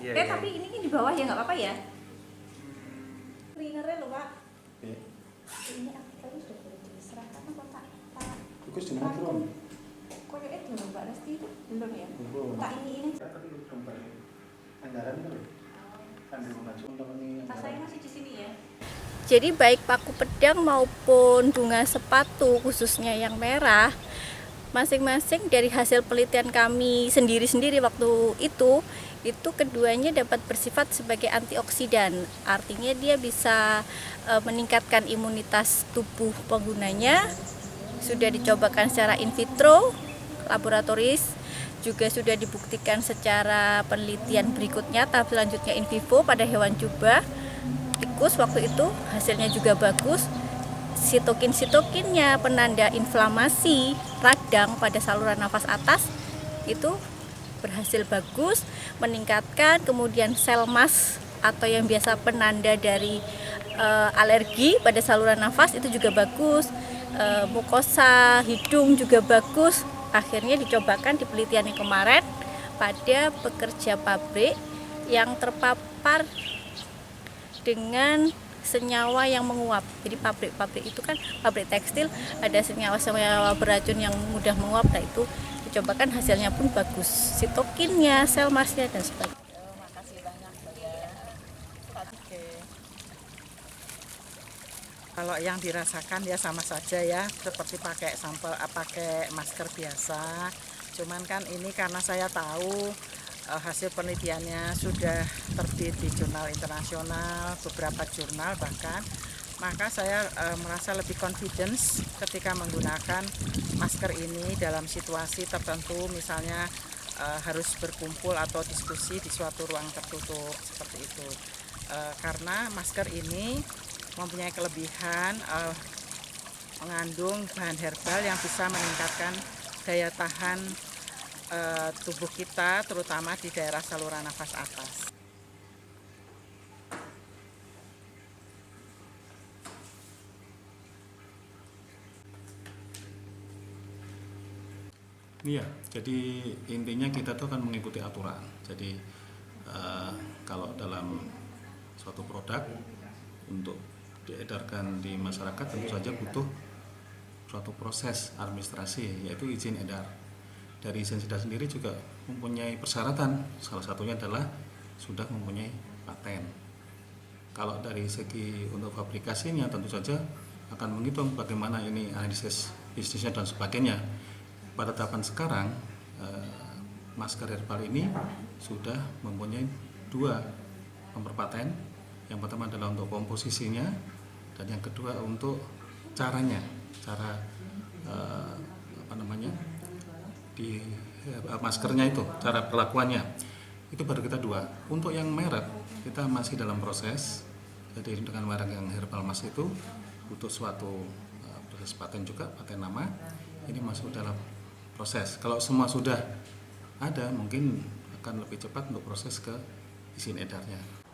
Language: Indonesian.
Iya, iya. Tapi ini di bawah ya nggak apa-apa ya? Cleanernya loh Pak. Iya. Ini artikelnya sudah boleh diserahkan apa Pak? Iku sudah mau turun. Koyoknya belum Mbak Lesti itu belum ya? Belum. Tak ini. Tapi belum balik. Anggaran kan? Ambil maju teman-teman. Tas saya masih di sini ya. Jadi baik paku pedang maupun bunga sepatu khususnya yang merah, masing-masing dari hasil penelitian kami sendiri-sendiri waktu itu keduanya dapat bersifat sebagai antioksidan. Artinya dia bisa meningkatkan imunitas tubuh penggunanya. Sudah dicobakan secara in vitro, laboratoris, juga sudah dibuktikan secara penelitian berikutnya, tahap selanjutnya in vivo pada hewan jubah. Tikus waktu itu hasilnya juga bagus. Sitokin-sitokinnya penanda inflamasi radang pada saluran nafas atas itu berhasil bagus, meningkatkan. Kemudian sel mas atau yang biasa penanda dari alergi pada saluran nafas itu juga bagus. Mukosa hidung juga bagus. Akhirnya dicobakan di penelitian yang kemarin pada pekerja pabrik yang terpapar dengan senyawa yang menguap. Jadi pabrik itu kan pabrik tekstil, ada senyawa-senyawa beracun yang mudah menguap. Nah itu dicobakan hasilnya pun bagus, sitokinnya, sel masnya dan sebagainya. Makasih banyak ya. Oke. Kalau yang dirasakan ya sama saja ya, seperti pakai pakai masker biasa. Cuman kan ini karena saya tahu hasil penelitiannya sudah terbit di jurnal internasional, beberapa jurnal bahkan, maka saya merasa lebih confidence ketika menggunakan masker ini dalam situasi tertentu, misalnya harus berkumpul atau diskusi di suatu ruang tertutup seperti itu. Karena masker ini mempunyai kelebihan mengandung bahan herbal yang bisa meningkatkan daya tahan tubuh kita, terutama di daerah saluran nafas atas. Iya, jadi intinya kita tuh kan mengikuti aturan. Jadi kalau dalam suatu produk untuk diedarkan di masyarakat tentu saja butuh suatu proses administrasi, yaitu izin edar. Dari izin edar sendiri juga mempunyai persyaratan, salah satunya adalah sudah mempunyai paten. Kalau dari segi untuk fabrikasinya tentu saja akan menghitung bagaimana ini analisis bisnisnya dan sebagainya. Pada tahapan sekarang masker herbal ini sudah mempunyai 2 nomor paten. Yang pertama adalah untuk komposisinya dan yang kedua untuk caranya, cara di maskernya itu, cara perlakuannya itu baru kita 2. Untuk yang merek kita masih dalam proses. Jadi dengan merek yang herbal mas itu butuh suatu proses paten juga, paten nama. Ini masuk dalam proses. Kalau semua sudah ada, mungkin akan lebih cepat untuk proses ke izin edarnya.